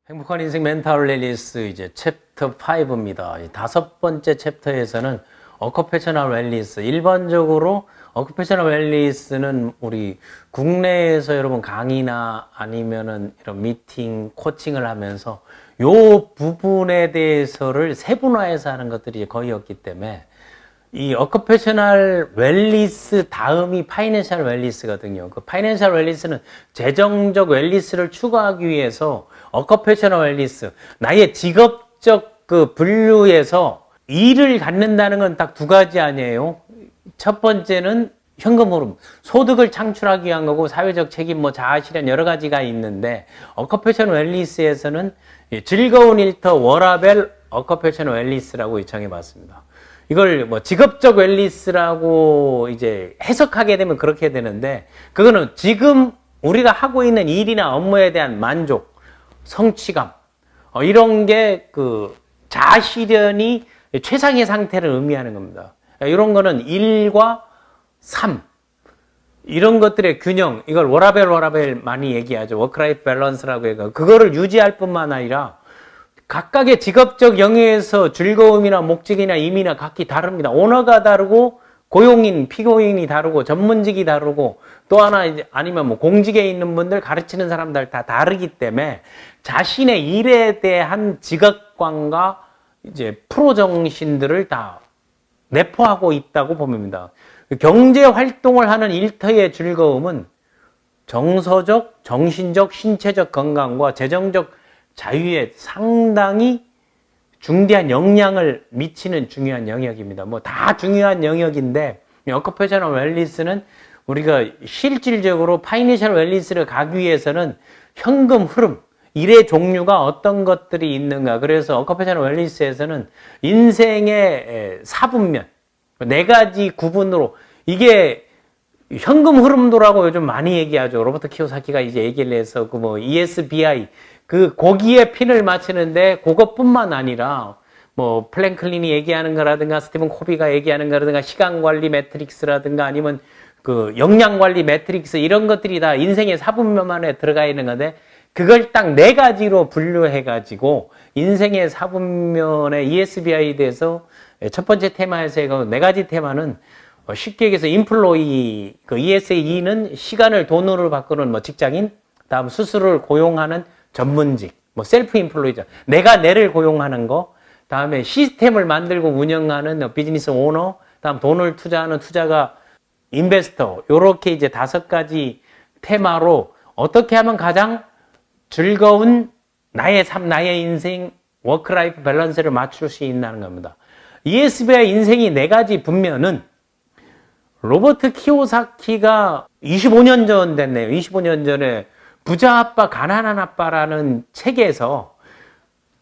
행복한 인생 멘탈 웰니스 이제 챕터 5입니다. 다섯 번째 챕터에서는 어커페셔널 웰니스. 일반적으로 어커페셔널 웰니스는 우리 국내에서 여러분 강의나 아니면은 이런 미팅, 코칭을 하면서 요 부분에 대해서를 세분화해서 하는 것들이 거의 없기 때문에 이 어커페셔널 웰니스 다음이 파이낸셜 웰니스거든요. 그 파이낸셜 웰니스는 재정적 웰니스를 추구하기 위해서 어커페셔널 웰니스, 나의 직업적 그 분류에서 일을 갖는다는 건 딱 두 가지 아니에요. 첫 번째는 현금 흐름, 소득을 창출하기 위한 거고 사회적 책임, 자아 실현 여러 가지가 있는데 어커페셔널 웰니스에서는 즐거운 일터 워라벨 어커페셔널 웰니스라고 정해 봤습니다. 이걸 직업적 웰니스라고 이제 해석하게 되면 그렇게 되는데, 그거는 지금 우리가 하고 있는 일이나 업무에 대한 만족, 성취감, 이런 게 그 자아 실현이 최상의 상태를 의미하는 겁니다. 이런 거는 일과 삶, 이런 것들의 균형, 이걸 워라벨 많이 얘기하죠. 워크라이프 밸런스라고 해서 그거를 유지할 뿐만 아니라 각각의 직업적 영역에서 즐거움이나 목적이나 의미나 각기 다릅니다. 오너가 다르고 고용인, 피고인이 다르고 전문직이 다르고 또 하나 아니면 공직에 있는 분들, 가르치는 사람들 다 다르기 때문에 자신의 일에 대한 직업관과 이제 프로 정신들을 다 내포하고 있다고 봅니다. 경제 활동을 하는 일터의 즐거움은 정서적, 정신적, 신체적 건강과 재정적 자유에 상당히 중대한 영향을 미치는 중요한 영역입니다. 다 중요한 영역인데, 어커페셔널 웰니스는 우리가 실질적으로 파이낸셜 웰니스를 가기 위해서는 현금 흐름, 일의 종류가 어떤 것들이 있는가. 그래서 어커페셔널 웰니스에서는 인생의 사분면, 네 가지 구분으로, 이게 현금 흐름도라고 요즘 많이 얘기하죠. 로버트 키오사키가 이제 얘기를 해서 ESBI, 거기에 핀을 맞추는데 그것뿐만 아니라 플랭클린이 얘기하는 거라든가 스티븐 코비가 얘기하는 거라든가 시간 관리 매트릭스라든가 아니면 역량 관리 매트릭스, 이런 것들이 다 인생의 사분면 안에 들어가 있는 건데, 그걸 딱 네 가지로 분류해 가지고 인생의 사분면의 ESBI에 대해서 첫 번째 테마에서 네 가지 테마는 쉽게 얘기해서 인플로이, ESE는 시간을 돈으로 바꾸는 직장인, 다음 스스로를 고용하는 전문직, 셀프 인플로이죠. 내가 내를 고용하는 거, 다음에 시스템을 만들고 운영하는 비즈니스 오너, 다음 돈을 투자하는 투자가 인베스터, 요렇게 이제 다섯 가지 테마로 어떻게 하면 가장 즐거운 나의 삶, 나의 인생, 워크라이프 밸런스를 맞출 수 있다는 겁니다. ESBI 인생이 네 가지 분면은 로버트 키오사키가 25년 전 됐네요. 25년 전에 부자 아빠, 가난한 아빠라는 책에서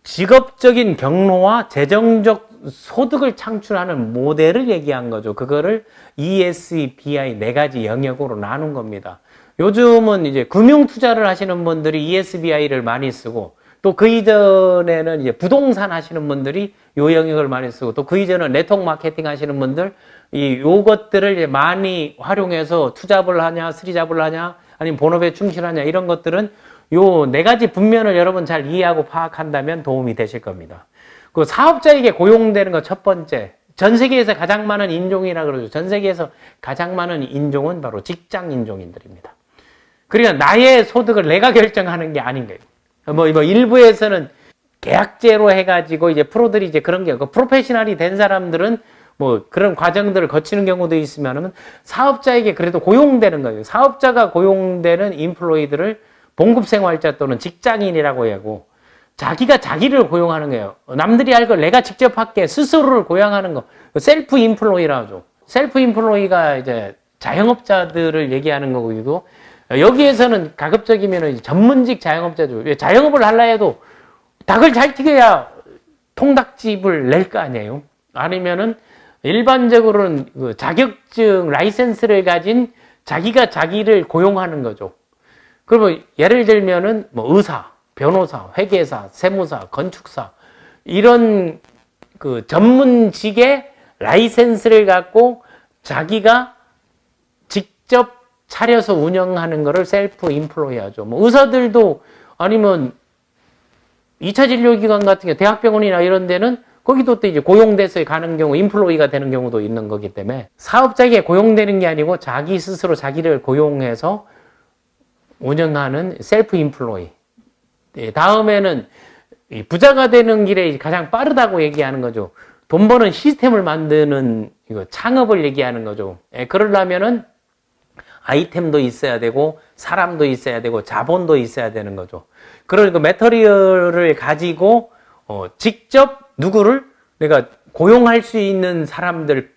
직업적인 경로와 재정적 소득을 창출하는 모델을 얘기한 거죠. 그거를 ESBI 네 가지 영역으로 나눈 겁니다. 요즘은 이제 금융 투자를 하시는 분들이 ESBI를 많이 쓰고, 또 그 이전에는 이제 부동산 하시는 분들이 요 영역을 많이 쓰고, 또 그 이전은 네트워크 마케팅 하시는 분들, 요것들을 이제 많이 활용해서 투잡을 하냐, 스리잡을 하냐, 아니면 본업에 충실하냐, 이런 것들은 요 네 가지 분면을 여러분 잘 이해하고 파악한다면 도움이 되실 겁니다. 그 사업자에게 고용되는 거 첫 번째, 전 세계에서 가장 많은 인종이라 그러죠. 전 세계에서 가장 많은 인종은 바로 직장 인종인들입니다. 그러니까 나의 소득을 내가 결정하는 게 아닌 거예요. 일부에서는 계약제로 해가지고 이제 프로들이 이제 그런 게, 프로페셔널이 된 사람들은 그런 과정들을 거치는 경우도 있으면은 사업자에게 그래도 고용되는 거예요. 사업자가 고용되는 인플로이들을 봉급생활자 또는 직장인이라고 하고, 자기가 자기를 고용하는 거예요. 남들이 할 걸 내가 직접 할게, 스스로를 고용하는 거, 셀프 인플로이라고 하죠. 셀프 인플로이가 이제 자영업자들을 얘기하는 거고, 여기에서는 가급적이면 전문직 자영업자죠. 자영업을 하려 해도 닭을 잘 튀겨야 통닭집을 낼 거 아니에요. 아니면은 일반적으로는 자격증, 라이센스를 가진 자기가 자기를 고용하는 거죠. 그러면 예를 들면은 의사, 변호사, 회계사, 세무사, 건축사, 이런 전문직의 라이센스를 갖고 자기가 직접 차려서 운영하는 거를 셀프 인플로이 하죠. 의사들도 아니면 2차 진료기관 같은 경우 대학병원이나 이런 데는 거기도 또 이제 고용돼서 가는 경우 인플로이가 되는 경우도 있는 거기 때문에 사업자에게 고용되는 게 아니고 자기 스스로 자기를 고용해서 운영하는 셀프 인플로이. 다음에는 부자가 되는 길에 가장 빠르다고 얘기하는 거죠. 돈 버는 시스템을 만드는 이거 창업을 얘기하는 거죠. 그러려면은 아이템도 있어야 되고 사람도 있어야 되고 자본도 있어야 되는 거죠. 그러니까 매터리얼을 가지고 직접 누구를 내가 고용할 수 있는 사람들,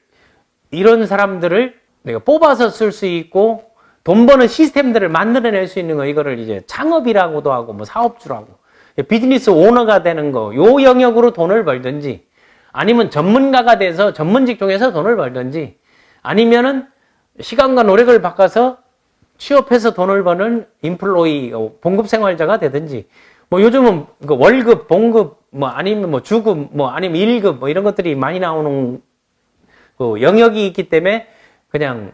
이런 사람들을 내가 뽑아서 쓸 수 있고 돈 버는 시스템들을 만들어낼 수 있는 거, 이거를 이제 창업이라고도 하고 뭐 사업주라고, 비즈니스 오너가 되는 거, 요 영역으로 돈을 벌든지 아니면 전문가가 돼서 전문 직종에서 돈을 벌든지 아니면은 시간과 노력을 바꿔서 취업해서 돈을 버는 인플로이, 봉급 생활자가 되든지, 뭐 요즘은 그 월급, 봉급, 뭐 아니면 뭐 주급, 뭐 아니면 일급, 뭐 이런 것들이 많이 나오는 그 영역이 있기 때문에 그냥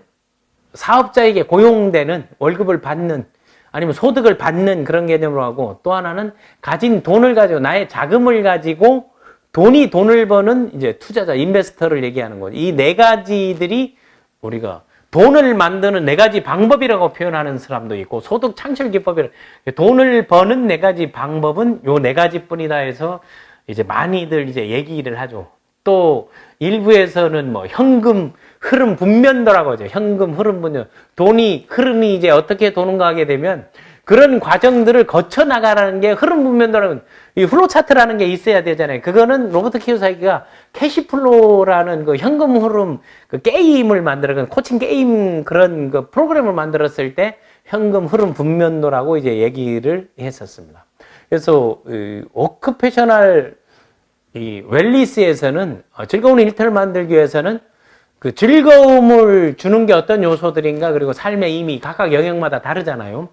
사업자에게 고용되는, 월급을 받는 아니면 소득을 받는 그런 개념으로 하고, 또 하나는 가진 돈을 가지고 나의 자금을 가지고 돈을 버는 이제 투자자, 인베스터를 얘기하는 거죠. 이 네 가지들이 우리가 돈을 만드는 네 가지 방법이라고 표현하는 사람도 있고, 소득 창출 기법이라, 돈을 버는 네 가지 방법은 요 네 가지뿐이다 해서 이제 많이들 이제 얘기를 하죠. 또 일부에서는 뭐 현금 흐름 분면도라고 하죠. 현금 흐름 분면. 돈이 흐름이 이제 어떻게 도는가 하게 되면 그런 과정들을 거쳐 나가라는 게 흐름 분면도라는, 이 플로 차트라는 게 있어야 되잖아요. 그거는 로버트 키요사키가 캐시플로라는 그 현금 흐름 그 게임을 만들어, 코칭 게임 그런 그 프로그램을 만들었을 때 현금 흐름 분면도라고 이제 얘기를 했었습니다. 그래서 워크패셔널 이 웰리스에서는 즐거운 일터를 만들기 위해서는 그 즐거움을 주는 게 어떤 요소들인가, 그리고 삶의 의미, 각각 영역마다 다르잖아요.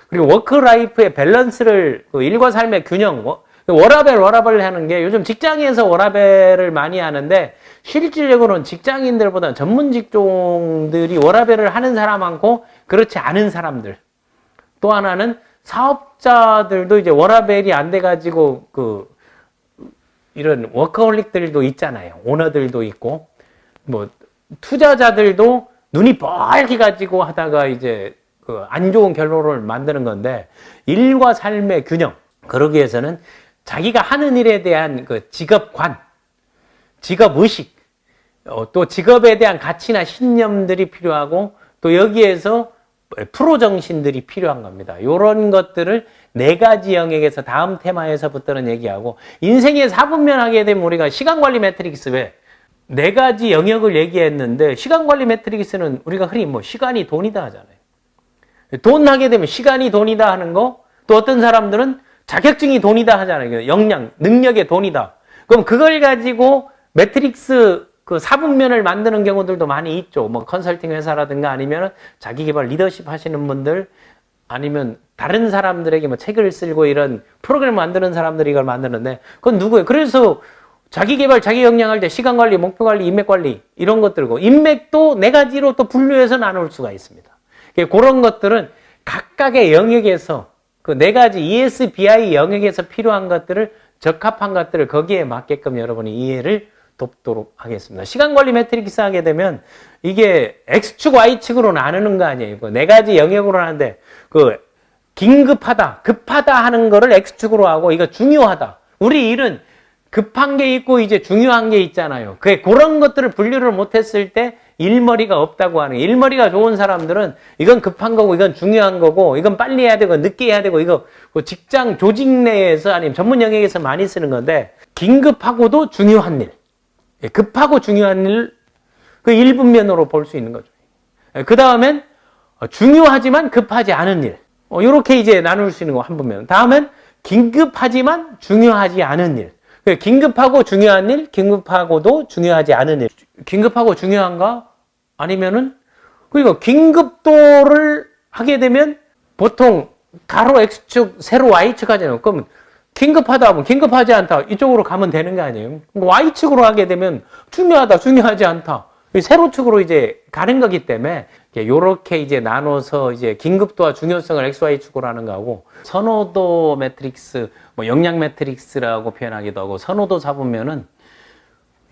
그리고 워크라이프의 밸런스를, 그 일과 삶의 균형, 워라벨 하는 게, 요즘 직장에서 워라벨을 많이 하는데 실질적으로는 직장인들보다 전문 직종들이 워라벨을 하는 사람 많고 그렇지 않은 사람들. 또 하나는 사업자들도 이제 워라벨이 안 돼가지고 이런 워커홀릭들도 있잖아요. 오너들도 있고, 뭐 투자자들도 눈이 뻘게 가지고 하다가 이제 안 좋은 결론을 만드는 건데, 일과 삶의 균형, 그러기 위해서는 자기가 하는 일에 대한 그 직업관, 직업의식, 또 직업에 대한 가치나 신념들이 필요하고, 또 여기에서 프로 정신들이 필요한 겁니다. 이런 것들을 네 가지 영역에서 다음 테마에서부터는 얘기하고, 인생의 4분면 하게 되면 우리가 시간관리 매트릭스, 왜 네 가지 영역을 얘기했는데, 시간관리 매트릭스는 우리가 흔히 뭐 시간이 돈이다 하잖아요. 돈 하게 되면 시간이 돈이다 하는 거, 또 어떤 사람들은 자격증이 돈이다 하잖아요. 역량, 능력의 돈이다. 그럼 그걸 가지고 매트릭스 그 4분면을 만드는 경우들도 많이 있죠. 뭐 컨설팅 회사라든가 아니면 자기 개발 리더십 하시는 분들, 아니면 다른 사람들에게 뭐 책을 쓰고 이런 프로그램 만드는 사람들이 이걸 만드는데, 그건 누구예요? 그래서 자기 개발, 자기 역량할 때 시간 관리, 목표 관리, 인맥 관리 이런 것들고, 인맥도 네 가지로 또 분류해서 나눌 수가 있습니다. 그런 것들은 각각의 영역에서 그 네 가지 ESBI 영역에서 필요한 것들을, 적합한 것들을 거기에 맞게끔 여러분이 이해를 돕도록 하겠습니다. 시간관리 매트릭스 하게 되면 이게 X축, Y축으로 나누는 거 아니에요. 네 가지 영역으로 하는데, 긴급하다, 급하다 하는 거를 X축으로 하고, 이거 중요하다. 우리 일은 급한 게 있고 이제 중요한 게 있잖아요. 그런 것들을 분류를 못했을 때 일머리가 없다고 하는, 일머리가 좋은 사람들은 이건 급한 거고 이건 중요한 거고, 이건 빨리 해야 되고 늦게 해야 되고, 이거 직장 조직 내에서 아니면 전문 영역에서 많이 쓰는 건데, 긴급하고도 중요한 일, 급하고 중요한 일, 그 1분면으로 볼 수 있는 거죠. 그 다음엔 중요하지만 급하지 않은 일, 이렇게 이제 나눌 수 있는 거 한 분면. 다음엔 긴급하지만 중요하지 않은 일. 긴급하고 중요한 일, 긴급하고도 중요하지 않은 일. 긴급하고 중요한가? 아니면은, 그리고 긴급도를 하게 되면 보통 가로 X축, 세로 Y축 하잖아요. 그러면 긴급하다 하면 긴급하지 않다, 이쪽으로 가면 되는 거 아니에요? Y축으로 하게 되면 중요하다, 중요하지 않다, 세로축으로 이제 가는 거기 때문에 요렇게 이제 나눠서 이제 긴급도와 중요성을 XY축으로 하는 거하고, 선호도 매트릭스, 뭐 역량 매트릭스라고 표현하기도 하고, 선호도 잡으면은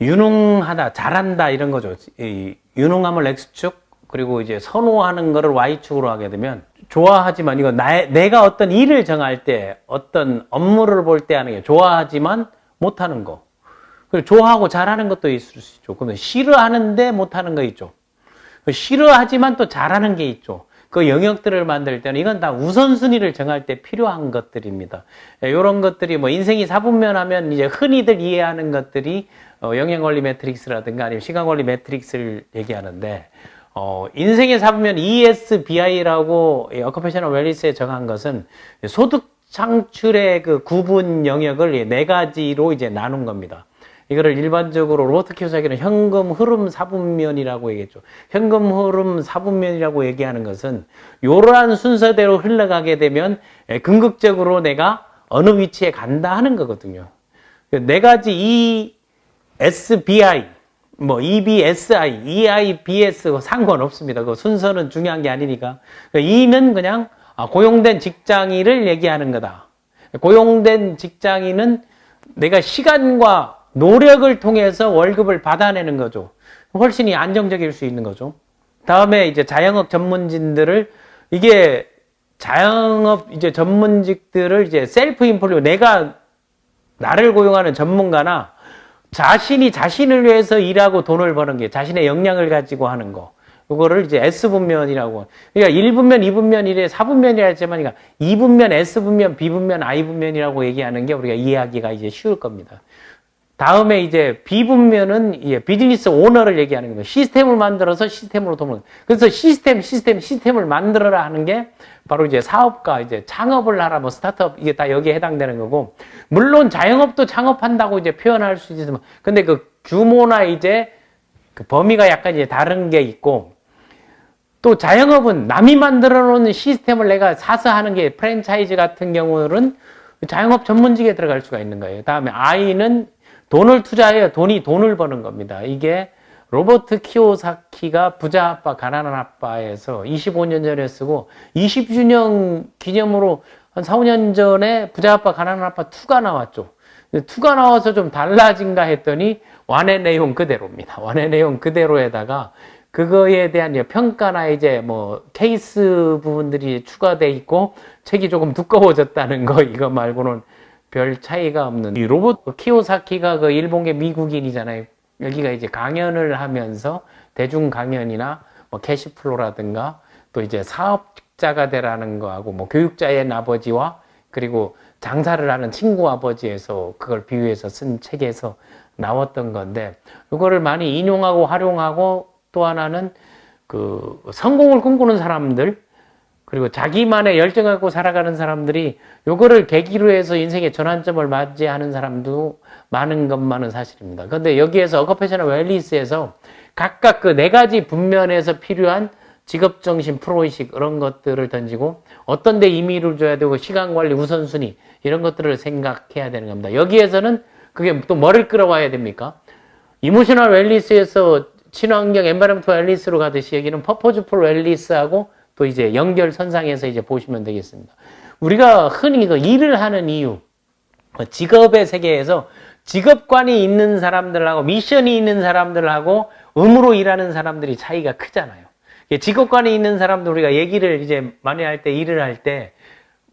유능하다, 잘한다 이런 거죠. 이 유능함을 X축, 그리고 이제 선호하는 거를 Y축으로 하게 되면, 좋아하지만 이거 내가 어떤 일을 정할 때, 어떤 업무를 볼 때 하는 게 좋아하지만 못하는 거. 그리고 좋아하고 잘하는 것도 있을 수 있죠. 그러면 싫어하는데 못하는 거 있죠. 싫어하지만 또 잘하는 게 있죠. 그 영역들을 만들 때는 이건 다 우선순위를 정할 때 필요한 것들입니다. 이런 것들이 뭐 인생이 4분면 하면 이제 흔히들 이해하는 것들이 영양관리 매트릭스라든가 아니면 시간관리 매트릭스를 얘기하는데, 인생의 4분면 ESBI라고 어쿠페이셔널 웰니스에 정한 것은 소득 창출의 그 구분 영역을 네 가지로 이제 나눈 겁니다. 이거를 일반적으로 로버트 키오사키는 현금 흐름 4분면이라고 얘기했죠. 현금 흐름 4분면이라고 얘기하는 것은 이러한 순서대로 흘러가게 되면 궁극적으로 내가 어느 위치에 간다 하는 거거든요. 네 가지 ESBI, 뭐 EBSI, EIBS 상관없습니다. 그 순서는 중요한 게 아니니까. E는 그냥 고용된 직장인을 얘기하는 거다. 고용된 직장인은 내가 시간과 노력을 통해서 월급을 받아내는 거죠. 훨씬 안정적일 수 있는 거죠. 다음에 이제 자영업 전문직들을, 이게 자영업 이제 전문직들을 이제 셀프 임플로이, 내가 나를 고용하는 전문가나 자신이 자신을 위해서 일하고 돈을 버는 게 자신의 역량을 가지고 하는 거. 이거를 이제 S분면이라고. 그러니까 1분면, 2분면, 이래 4분면이라 했지만, 그러니까 2분면, S분면, B분면, I분면이라고 얘기하는 게 우리가 이해하기가 이제 쉬울 겁니다. 다음에 이제 B분면은 비즈니스 오너를 얘기하는 겁니다. 시스템을 만들어서 시스템으로 돈을. 그래서 시스템을 만들어라 하는 게 바로 이제 사업가, 이제 창업을 하라, 뭐 스타트업, 이게 다 여기에 해당되는 거고, 물론 자영업도 창업한다고 이제 표현할 수 있지만, 근데 그 규모나 이제 그 범위가 약간 이제 다른 게 있고, 또 자영업은 남이 만들어 놓은 시스템을 내가 사서 하는 게 프랜차이즈 같은 경우는 자영업 전문직에 들어갈 수가 있는 거예요. 다음에 I는 돈을 투자해야 돈을 버는 겁니다. 이게 로버트 키오사키가 부자 아빠, 가난한 아빠에서 25년 전에 쓰고 20주년 기념으로 한 4, 5년 전에 부자 아빠, 가난한 아빠 2가 나왔죠. 2가 나와서 좀 달라진가 했더니 완의 내용 그대로입니다. 완의 내용 그대로에다가 그거에 대한 평가나 이제 뭐 케이스 부분들이 추가돼 있고 책이 조금 두꺼워졌다는 거, 이거 말고는 별 차이가 없는. 이 로버트 키오사키가 그 일본계 미국인이잖아요. 여기가 이제 강연을 하면서 대중 강연이나 뭐 캐시플로라든가 또 이제 사업자가 되라는 거하고 뭐 교육자의 아버지와 그리고 장사를 하는 친구 아버지에서 그걸 비유해서 쓴 책에서 나왔던 건데, 이거를 많이 인용하고 활용하고, 또 하나는 그 성공을 꿈꾸는 사람들, 그리고 자기만의 열정을 갖고 살아가는 사람들이 요거를 계기로 해서 인생의 전환점을 맞이하는 사람도 많은 것만은 사실입니다. 그런데 여기에서 어쿠페이셔널 웰니스에서 각각 그 네 가지 분면에서 필요한 직업정신, 프로의식, 이런 것들을 던지고 어떤 데 의미를 줘야 되고 시간관리, 우선순위, 이런 것들을 생각해야 되는 겁니다. 여기에서는 그게 또 뭐를 끌어와야 됩니까? 이모셔널 웰니스에서 친환경 엔바이러먼트 웰니스로 가듯이 여기는 퍼포즈풀 웰니스하고 또 이제 연결선상에서 이제 보시면 되겠습니다. 우리가 흔히 그 일을 하는 이유, 직업의 세계에서 직업관이 있는 사람들하고 미션이 있는 사람들하고 의무로 일하는 사람들이 차이가 크잖아요. 직업관이 있는 사람들, 우리가 얘기를 이제 많이 할 때, 일을 할 때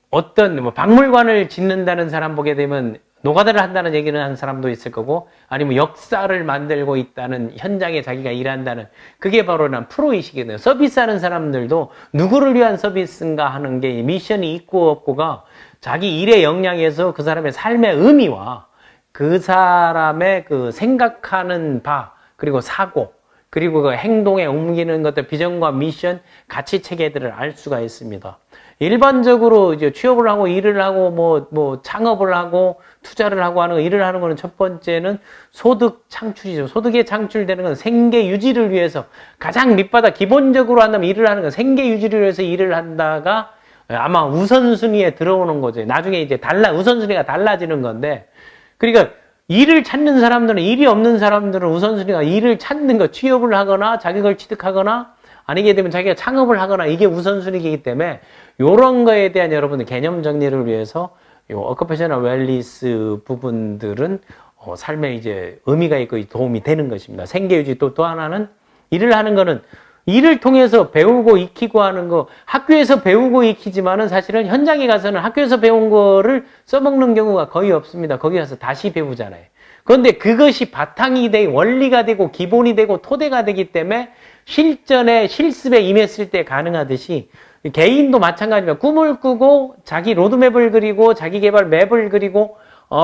어떤 뭐 박물관을 짓는다는 사람 보게 되면 노가다를 한다는 얘기는 하는 사람도 있을 거고, 아니면 역사를 만들고 있다는, 현장에 자기가 일한다는, 그게 바로 난 프로의식이거든요. 서비스하는 사람들도 누구를 위한 서비스인가 하는 게 미션이 있고 없고가 자기 일의 역량에서 그 사람의 삶의 의미와 그 사람의 그 생각하는 바, 그리고 사고, 그리고 그 행동에 옮기는 것들, 비전과 미션, 가치 체계들을 알 수가 있습니다. 일반적으로 이제 취업을 하고 일을 하고 뭐 창업을 하고 투자를 하고 하는 거, 일을 하는 거는 첫 번째는 소득 창출이죠. 소득이 창출되는 건 생계 유지를 위해서 가장 밑바닥 기본적으로 한다면 일을 하는 건 생계 유지를 위해서 일을 한다가 아마 우선순위에 들어오는 거죠. 나중에 이제 우선순위가 달라지는 건데, 그러니까 일을 찾는 사람들은, 일이 없는 사람들은 우선순위가 일을 찾는 거, 취업을 하거나 자격을 취득하거나 아니게 되면 자기가 창업을 하거나 이게 우선순위이기 때문에 이런 거에 대한 여러분들 개념 정리를 위해서 요 어쿠페이셔널 웰니스 부분들은 삶에 이제 의미가 있고 도움이 되는 것입니다. 생계유지 또 하나는 일을 하는 거는 일을 통해서 배우고 익히고 하는 거, 학교에서 배우고 익히지만은 사실은 현장에 가서는 학교에서 배운 거를 써먹는 경우가 거의 없습니다. 거기 가서 다시 배우잖아요. 그런데 그것이 바탕이 되고 원리가 되고 기본이 되고 토대가 되기 때문에 실전에 실습에 임했을 때 가능하듯이 개인도 마찬가지입니다. 꿈을 꾸고 자기 로드맵을 그리고 자기 개발 맵을 그리고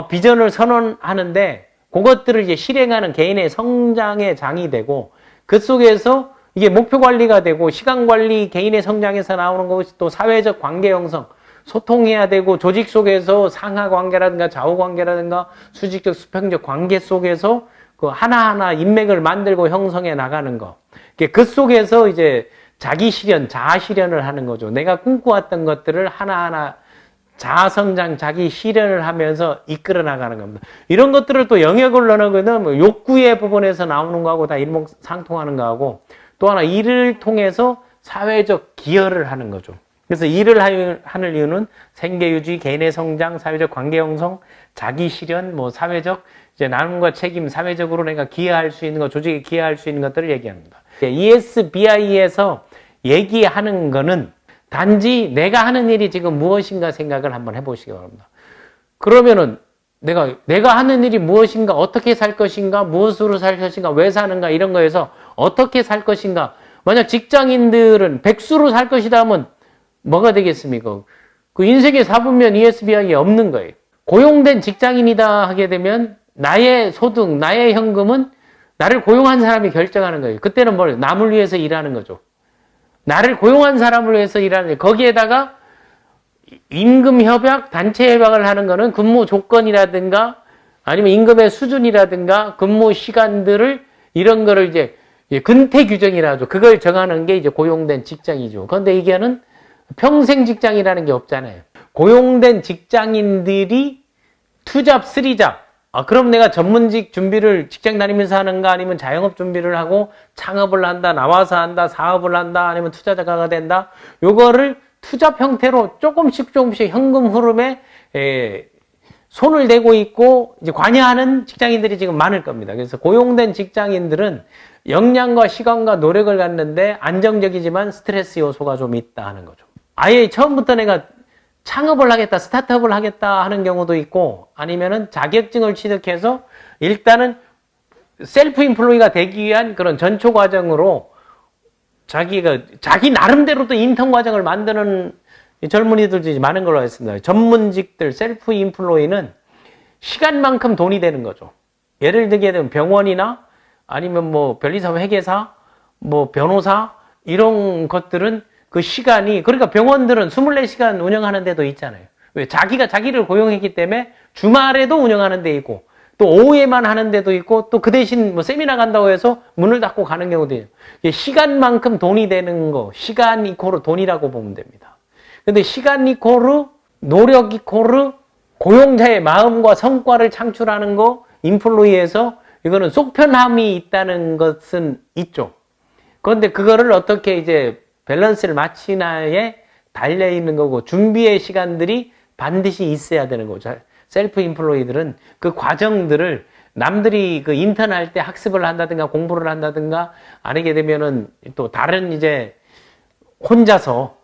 비전을 선언하는데 그것들을 이제 실행하는 개인의 성장의 장이 되고 그 속에서 이게 목표 관리가 되고 시간 관리 개인의 성장에서 나오는 것이 또 사회적 관계 형성 소통해야 되고 조직 속에서 상하 관계라든가 좌우 관계라든가 수직적 수평적 관계 속에서 그 하나하나 인맥을 만들고 형성해 나가는 거. 그 속에서 이제 자기 실현, 자아 실현을 하는 거죠. 내가 꿈꿔왔던 것들을 하나하나 자아 성장, 자기 실현을 하면서 이끌어 나가는 겁니다. 이런 것들을 또 영역을 넣는 뭐 욕구의 부분에서 나오는 거하고 다 일목상통하는 거하고 또 하나 일을 통해서 사회적 기여를 하는 거죠. 그래서 일을 하는 이유는 생계유지, 개인의 성장, 사회적 관계 형성, 자기 실현, 뭐 사회적 이제 나눔과 책임, 사회적으로 내가 기여할 수 있는 것, 조직에 기여할 수 있는 것들을 얘기합니다. ESBI에서 얘기하는 거는 단지 내가 하는 일이 지금 무엇인가 생각을 한번 해보시기 바랍니다. 그러면은 내가 하는 일이 무엇인가, 어떻게 살 것인가, 무엇으로 살 것인가, 왜 사는가 이런 거에서 어떻게 살 것인가. 만약 직장인들은 백수로 살 것이다 하면 뭐가 되겠습니까? 그 인생의 4분면 ESBI에 없는 거예요. 고용된 직장인이다 하게 되면 나의 소득, 나의 현금은 나를 고용한 사람이 결정하는 거예요. 그때는 뭘? 남을 위해서 일하는 거죠. 나를 고용한 사람을 위해서 일하는 거예요. 거기에다가 임금 협약, 단체 협약을 하는 거는 근무 조건이라든가 아니면 임금의 수준이라든가 근무 시간들을 이런 거를 이제 근태 규정이라죠. 그걸 정하는 게 이제 고용된 직장이죠. 그런데 이게는 평생 직장이라는 게 없잖아요. 고용된 직장인들이 투잡, 쓰리잡. 그럼 내가 전문직 준비를 직장 다니면서 하는가 아니면 자영업 준비를 하고 창업을 한다, 나와서 한다, 사업을 한다, 아니면 투자자가 된다. 요거를 투잡 형태로 조금씩 현금 흐름에 손을 대고 있고 이제 관여하는 직장인들이 지금 많을 겁니다. 그래서 고용된 직장인들은 역량과 시간과 노력을 갖는데 안정적이지만 스트레스 요소가 좀 있다 하는 거죠. 아예 처음부터 내가 창업을 하겠다, 스타트업을 하겠다 하는 경우도 있고 아니면은 자격증을 취득해서 일단은 셀프 인플로이가 되기 위한 그런 전초 과정으로 자기 나름대로 또 인턴 과정을 만드는 젊은이들도 많은 걸로 알겠습니다. 전문직들 셀프 인플로이는 시간만큼 돈이 되는 거죠. 예를 들게 되면 병원이나 아니면 뭐 변리사 회계사, 뭐 변호사 이런 것들은 그 시간이 그러니까 병원들은 24시간 운영하는 데도 있잖아요. 왜? 자기가 자기를 고용했기 때문에 주말에도 운영하는 데 있고 또 오후에만 하는 데도 있고 또 그 대신 뭐 세미나 간다고 해서 문을 닫고 가는 경우도 있어요. 시간만큼 돈이 되는 거, 시간 이코르 돈이라고 보면 됩니다. 근데 시간 이코르 노력 이코르 고용자의 마음과 성과를 창출하는 거 인플로이에서 이거는 속편함이 있다는 것은 있죠. 그런데 그거를 어떻게 이제 밸런스를 맞추나에 달려 있는 거고 준비의 시간들이 반드시 있어야 되는 거죠. 셀프 인플로이들은 그 과정들을 남들이 그 인턴 할 때 학습을 한다든가 공부를 한다든가 아니게 되면은 또 다른 이제 혼자서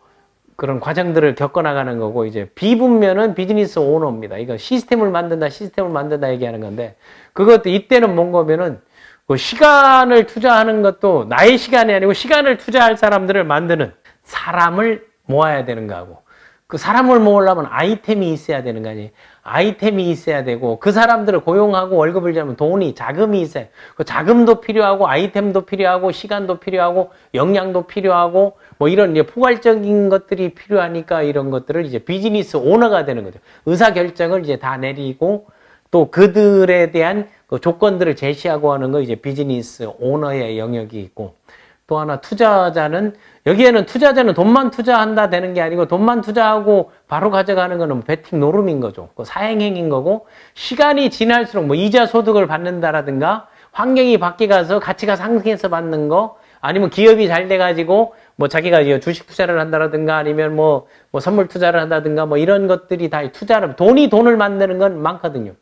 그런 과정들을 겪어나가는 거고 이제 B분면은 비즈니스 오너입니다. 이거 시스템을 만든다 얘기하는 건데 그것도 이때는 뭔가면은 그 시간을 투자하는 것도 나의 시간이 아니고 시간을 투자할 사람들을 만드는 사람을 모아야 되는 거하고 그 사람을 모으려면 아이템이 있어야 되는 거 아니에요. 아이템이 있어야 되고 그 사람들을 고용하고 월급을 주면 돈이 자금이 있어요. 그 자금도 필요하고 아이템도 필요하고 시간도 필요하고 역량도 필요하고 뭐 이런 이제 포괄적인 것들이 필요하니까 이런 것들을 이제 비즈니스 오너가 되는 거죠. 의사결정을 이제 다 내리고 또 그들에 대한 그 조건들을 제시하고 하는 거 이제 비즈니스 오너의 영역이 있고 또 하나 투자자는 여기에는 투자자는 돈만 투자한다 되는 게 아니고 돈만 투자하고 바로 가져가는 거는 베팅 노름인 거죠. 그 사행행인 거고 시간이 지날수록 뭐 이자 소득을 받는다라든가 환경이 바뀌어가서 가치가 상승해서 받는 거 아니면 기업이 잘 돼가지고 뭐 자기가 주식 투자를 한다라든가 아니면 뭐 선물 투자를 한다든가 뭐 이런 것들이 다 투자를, 돈을 만드는 건 많거든요.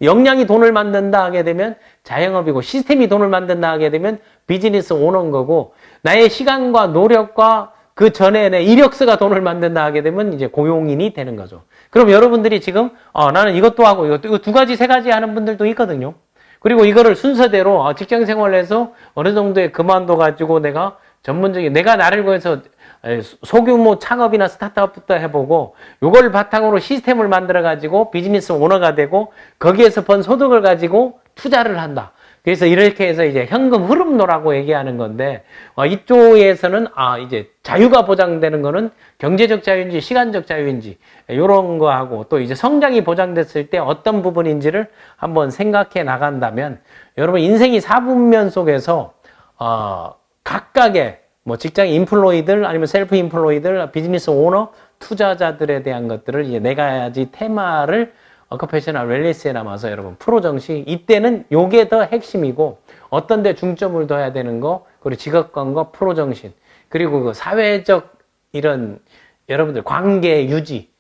역량이 돈을 만든다 하게 되면 자영업이고, 시스템이 돈을 만든다 하게 되면 비즈니스 오너인 거고, 나의 시간과 노력과 그 전에 내 이력서가 돈을 만든다 하게 되면 이제 고용인이 되는 거죠. 그럼 여러분들이 지금 나는 이것도 하고 이거 두 가지 세 가지 하는 분들도 있거든요. 그리고 이거를 순서대로 직장 생활에서 어느 정도의 그만둬 가지고 내가 전문적인, 내가 나를 위해서 소규모 창업이나 스타트업부터 해보고 요걸 바탕으로 시스템을 만들어 가지고 비즈니스 오너가 되고 거기에서 번 소득을 가지고 투자를 한다. 그래서 이렇게 해서 이제 현금 흐름론이라고 얘기하는 건데, 이쪽에서는 이제 자유가 보장되는 거는 경제적 자유인지 시간적 자유인지 이런 거하고, 또 이제 성장이 보장됐을 때 어떤 부분인지를 한번 생각해 나간다면, 여러분 인생이 4분면 속에서 각각의 뭐 직장 인플로이들 아니면 셀프 인플로이들, 비즈니스 오너, 투자자들에 대한 것들을 이제 네 가지 테마를 어커페셔널 웰니스에 남아서 여러분 프로 정시, 이때는 요게 더 핵심이고 어떤 데 중점을 둬야 되는 거, 그리고 직업관과 프로 정신, 그리고 그 사회적 이런 여러분들 관계 유지,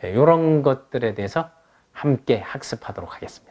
이런 것들에 대해서 함께 학습하도록 하겠습니다.